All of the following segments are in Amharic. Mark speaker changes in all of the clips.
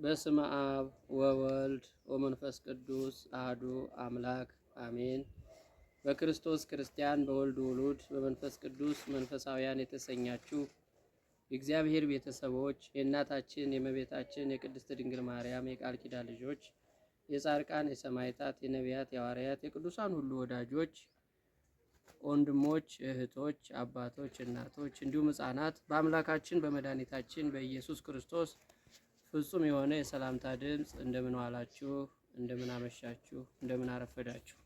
Speaker 1: በስመ አብ ወወልድ ወመንፈስ ቅዱስ አሐዱ አምላክ አሜን። በክርስቶስ ክርስቲያን በወልድ ውሉድ በመንፈስ ቅዱስ መንፈሳውያን የተሰኛችሁ የእግዚአብሔር ቤተሰቦች የእናታችን የእመቤታችን የቅድስት ድንግል ማርያም የቃል ኪዳን ልጆች የጻድቃን የሰማዕታት የነቢያት የሐዋርያት የቅዱሳን ሁሉ ወዳጆች ወንድሞች እህቶች አባቶች እናቶች እንዲሁም ሕፃናት በአምላካችን በመድኃኒታችን በኢየሱስ ክርስቶስ ፍጹም የሆነ የሰላምታ ድምፅ እንደምን ዋላችሁ፣ እንደምን አመሻችሁ፣ እንደምን አረፈዳችሁ።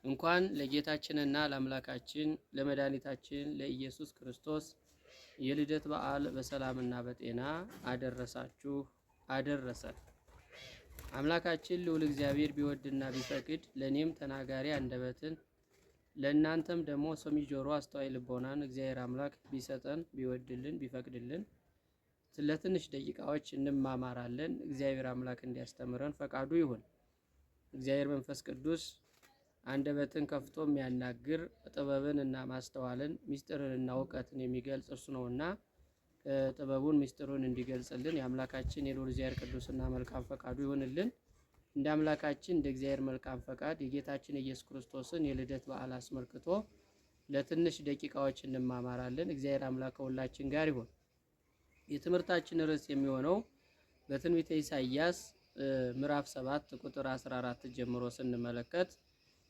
Speaker 1: እንኳን ለጌታችንና ለአምላካችን ለመድኃኒታችን ለኢየሱስ ክርስቶስ የልደት በዓል በሰላምና በጤና አደረሳችሁ አደረሰን። አምላካችን ልዑል እግዚአብሔር ቢወድና ቢፈቅድ ለኔም ተናጋሪ አንደበትን ለእናንተም ደግሞ ሰሚ ጆሮ አስተዋይ ልቦናን እግዚአብሔር አምላክ ቢሰጠን ቢወድልን ቢፈቅድልን ለትንሽ ደቂቃዎች እንማማራለን። እግዚአብሔር አምላክ እንዲያስተምረን ፈቃዱ ይሁን። እግዚአብሔር መንፈስ ቅዱስ አንደበትን ከፍቶ የሚያናግር ጥበብን እና ማስተዋልን ምስጢርን እና እውቀትን የሚገልጽ እርሱ ነውና ጥበቡን ምስጢሩን እንዲገልጽልን የአምላካችን የልዑል እግዚአብሔር ቅዱስና መልካም ፈቃዱ ይሁንልን። እንደ አምላካችን እንደ እግዚአብሔር መልካም ፈቃድ የጌታችን ኢየሱስ ክርስቶስን የልደት በዓል አስመልክቶ ለትንሽ ደቂቃዎች እንማማራለን። እግዚአብሔር አምላክ ከሁላችን ጋር ይሁን። የትምህርታችን ርዕስ የሚሆነው በትንቢተ ኢሳይያስ ምዕራፍ 7 ቁጥር 14 ጀምሮ ስንመለከት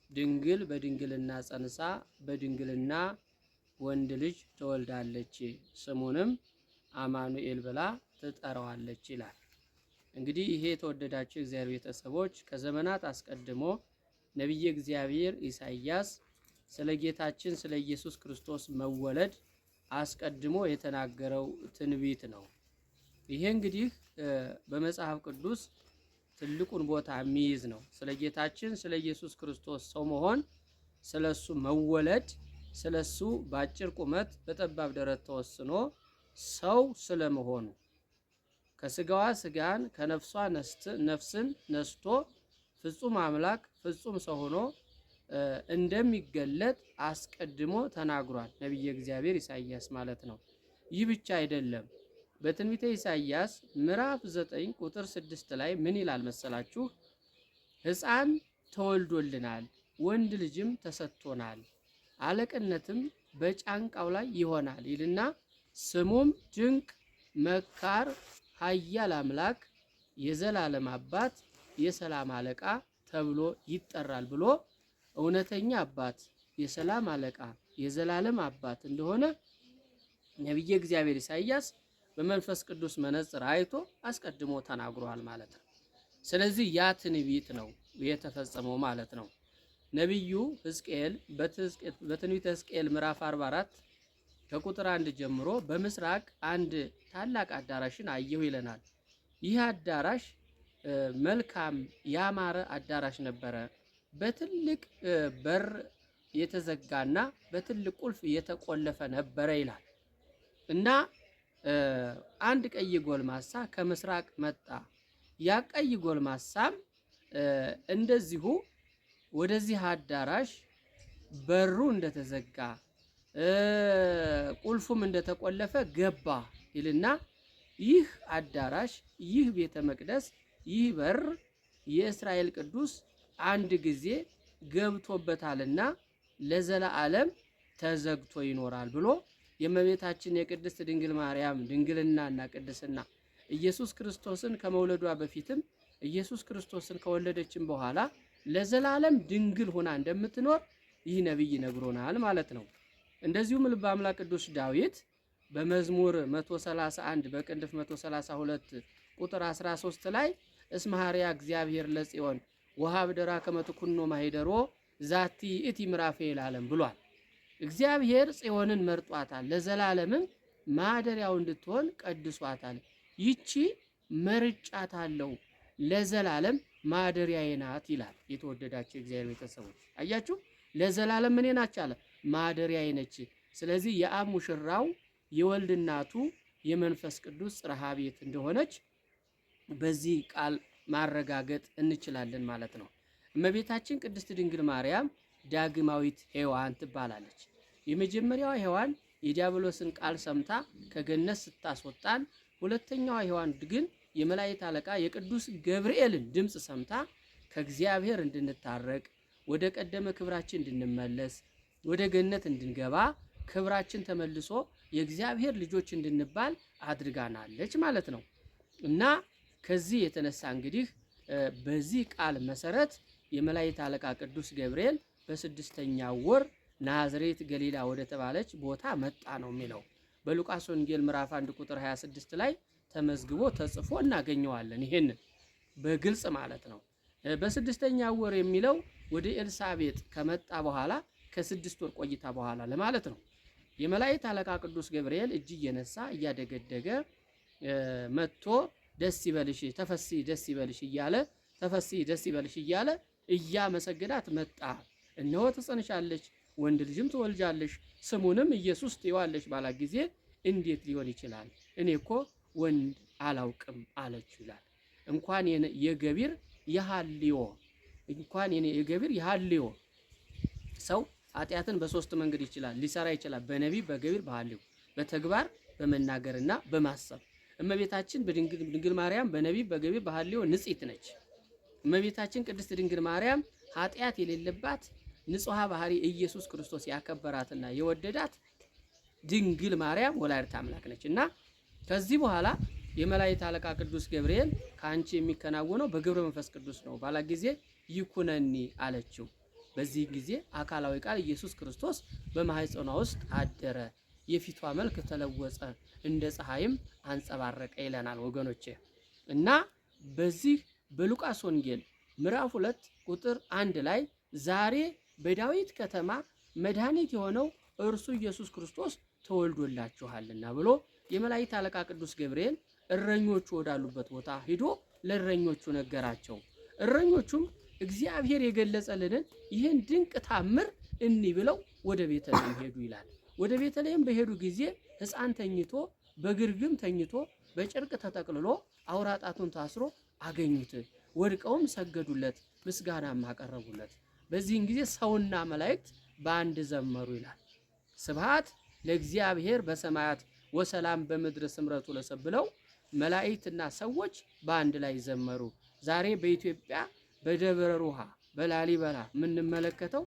Speaker 1: ድንግል በድንግልና ጸንሳ በድንግልና ወንድ ልጅ ትወልዳለች ስሙንም አማኑኤል ብላ ትጠራዋለች ይላል። እንግዲህ ይሄ የተወደዳችሁ እግዚአብሔር ቤተሰቦች ከዘመናት አስቀድሞ ነቢየ እግዚአብሔር ኢሳይያስ ስለ ጌታችን ስለ ኢየሱስ ክርስቶስ መወለድ አስቀድሞ የተናገረው ትንቢት ነው። ይሄ እንግዲህ በመጽሐፍ ቅዱስ ትልቁን ቦታ የሚይዝ ነው። ስለ ጌታችን ስለ ኢየሱስ ክርስቶስ ሰው መሆን፣ ስለሱ መወለድ፣ ስለሱ በአጭር ቁመት በጠባብ ደረት ተወስኖ ሰው ስለመሆኑ ከስጋዋ ስጋን ከነፍሷ ነፍስን ነስቶ ፍጹም አምላክ ፍጹም ሰው ሆኖ እንደሚገለጥ አስቀድሞ ተናግሯል ነቢየ እግዚአብሔር ኢሳይያስ ማለት ነው። ይህ ብቻ አይደለም። በትንቢተ ኢሳይያስ ምዕራፍ 9 ቁጥር 6 ላይ ምን ይላል መሰላችሁ? ሕፃን ተወልዶልናል፣ ወንድ ልጅም ተሰጥቶናል፣ አለቅነትም በጫንቃው ላይ ይሆናል ይልና ስሙም ድንቅ መካር፣ ኃያል አምላክ፣ የዘላለም አባት፣ የሰላም አለቃ ተብሎ ይጠራል ብሎ እውነተኛ አባት የሰላም አለቃ የዘላለም አባት እንደሆነ ነቢየ እግዚአብሔር ኢሳይያስ በመንፈስ ቅዱስ መነጽር አይቶ አስቀድሞ ተናግሯል ማለት ነው። ስለዚህ ያ ትንቢት ነው የተፈጸመው ማለት ነው። ነቢዩ ሕዝቅኤል በትንቢተ ሕዝቅኤል ምዕራፍ 44 ከቁጥር 1 ጀምሮ በምስራቅ አንድ ታላቅ አዳራሽን አየሁ ይለናል። ይህ አዳራሽ መልካም ያማረ አዳራሽ ነበረ። በትልቅ በር የተዘጋና በትልቅ ቁልፍ የተቆለፈ ነበረ ይላል እና አንድ ቀይ ጎልማሳ ከምስራቅ መጣ። ያ ቀይ ጎልማሳም እንደዚሁ ወደዚህ አዳራሽ በሩ እንደተዘጋ ቁልፉም እንደተቆለፈ ገባ ይልና ይህ አዳራሽ ይህ ቤተ መቅደስ ይህ በር የእስራኤል ቅዱስ አንድ ጊዜ ገብቶበታልና ለዘላለም ተዘግቶ ይኖራል ብሎ የእመቤታችን የቅድስት ድንግል ማርያም ድንግልናና ቅድስና ኢየሱስ ክርስቶስን ከመውለዷ በፊትም ኢየሱስ ክርስቶስን ከወለደችም በኋላ ለዘላለም ድንግል ሆና እንደምትኖር ይህ ነቢይ ነግሮናል ማለት ነው። እንደዚሁም ልበ አምላክ ቅዱስ ዳዊት በመዝሙር 131 በቅንፍ 132 ቁጥር 13 ላይ እስመ ኀረያ እግዚአብሔር ለጽዮን ወሀብደራ ከመትኩኖ ማሂደሮ ዛቲ እቲ ምዕራፌ ለዓለም ብሏል። እግዚአብሔር ጽዮንን መርጧታል፣ ለዘላለምም ማደሪያው እንድትሆን ቀድሷታል። ይቺ መርጫታለሁ ለዘላለም ማደሪያዬ ናት ይላል። የተወደዳችሁ እግዚአብሔር ቤተሰቦች አያችሁ፣ ለዘላለም ምን ናች አለ? ማደሪያዬ ነች። ስለዚህ የአብ ሙሽራው የወልድ እናቱ የመንፈስ ቅዱስ ጽርሐ ቤት እንደሆነች በዚህ ቃል ማረጋገጥ እንችላለን ማለት ነው። እመቤታችን ቅድስት ድንግል ማርያም ዳግማዊት ሔዋን ትባላለች። የመጀመሪያዋ ሔዋን የዲያብሎስን ቃል ሰምታ ከገነት ስታስወጣን፣ ሁለተኛዋ ሔዋን ግን የመላእክት አለቃ የቅዱስ ገብርኤልን ድምፅ ሰምታ ከእግዚአብሔር እንድንታረቅ ወደ ቀደመ ክብራችን እንድንመለስ ወደ ገነት እንድንገባ ክብራችን ተመልሶ የእግዚአብሔር ልጆች እንድንባል አድርጋናለች ማለት ነው። እና ከዚህ የተነሳ እንግዲህ በዚህ ቃል መሰረት የመላእክት አለቃ ቅዱስ ገብርኤል በ6ኛው ወር ናዝሬት ገሊላ ወደ ተባለች ቦታ መጣ ነው የሚለው። በሉቃስ ወንጌል ምዕራፍ 1 ቁጥር 26 ላይ ተመዝግቦ ተጽፎ እናገኘዋለን። ይሄን በግልጽ ማለት ነው። በ6ኛው ወር የሚለው ወደ ኤልሳቤጥ ከመጣ በኋላ ከ6 ወር ቆይታ በኋላ ለማለት ነው። የመላእክት አለቃ ቅዱስ ገብርኤል እጅ እየነሳ እያደገደገ መጥቶ ደስ ይበልሽ ተፈሲ ደስ ይበልሽ እያለ ተፈሲ ደስ ይበልሽ እያለ እያመሰገናት መጣ። እነሆ ትጸንሻለሽ፣ ወንድ ልጅም ትወልጃለሽ፣ ስሙንም ኢየሱስ ትይዋለሽ ባላት ጊዜ እንዴት ሊሆን ይችላል? እኔ እኮ ወንድ አላውቅም አለችው ይላል። እንኳን የገቢር የሐልዮ እንኳን የገቢር የሐልዮ ሰው ኃጢአትን በሶስት መንገድ ሊሰራ ይችላል። በነቢብ፣ በገቢር፣ በሐልዮ፣ በተግባር በመናገርና በማሰብ። እመቤታችን ድንግል ማርያም በነቢብ፣ በገቢር፣ በሐልዮ ንጽሕት ነች። እመቤታችን ቅድስት ድንግል ማርያም ኃጢአት የሌለባት ንጹሐ ባህሪ ኢየሱስ ክርስቶስ ያከበራትና የወደዳት ድንግል ማርያም ወላዲተ አምላክ ነች። እና ከዚህ በኋላ የመላእክት አለቃ ቅዱስ ገብርኤል ከአንቺ የሚከናወነው በግብረ መንፈስ ቅዱስ ነው ባላት ጊዜ ይኩነኒ አለችው። በዚህ ጊዜ አካላዊ ቃል ኢየሱስ ክርስቶስ በማህፀኗ ውስጥ አደረ፣ የፊቷ መልክ ተለወጸ፣ እንደ ፀሐይም አንጸባረቀ ይለናል ወገኖቼ። እና በዚህ በሉቃስ ወንጌል ምዕራፍ 2 ቁጥር 1 ላይ ዛሬ በዳዊት ከተማ መድኃኒት የሆነው እርሱ ኢየሱስ ክርስቶስ ተወልዶላችኋልና ብሎ የመላእክት አለቃ ቅዱስ ገብርኤል እረኞቹ ወዳሉበት ቦታ ሄዶ ለእረኞቹ ነገራቸው። እረኞቹም እግዚአብሔር የገለጸልንን ይህን ድንቅ ታምር እኒ ብለው ወደ ቤተልሔም ሄዱ ይላል። ወደ ቤተልሔም በሄዱ ጊዜ ሕፃን ተኝቶ በግርግም ተኝቶ በጨርቅ ተጠቅልሎ አውራ ጣቱን ታስሮ አገኙት። ወድቀውም ሰገዱለት፣ ምስጋናም አቀረቡለት። በዚህን ጊዜ ሰውና መላእክት በአንድ ዘመሩ ይላል። ስብሐት ለእግዚአብሔር በሰማያት ወሰላም በምድር ስምረቱ ለሰብ ብለው መላእክትና ሰዎች በአንድ ላይ ዘመሩ። ዛሬ በኢትዮጵያ በደብረ ሩሃ በላሊበላ የምንመለከተው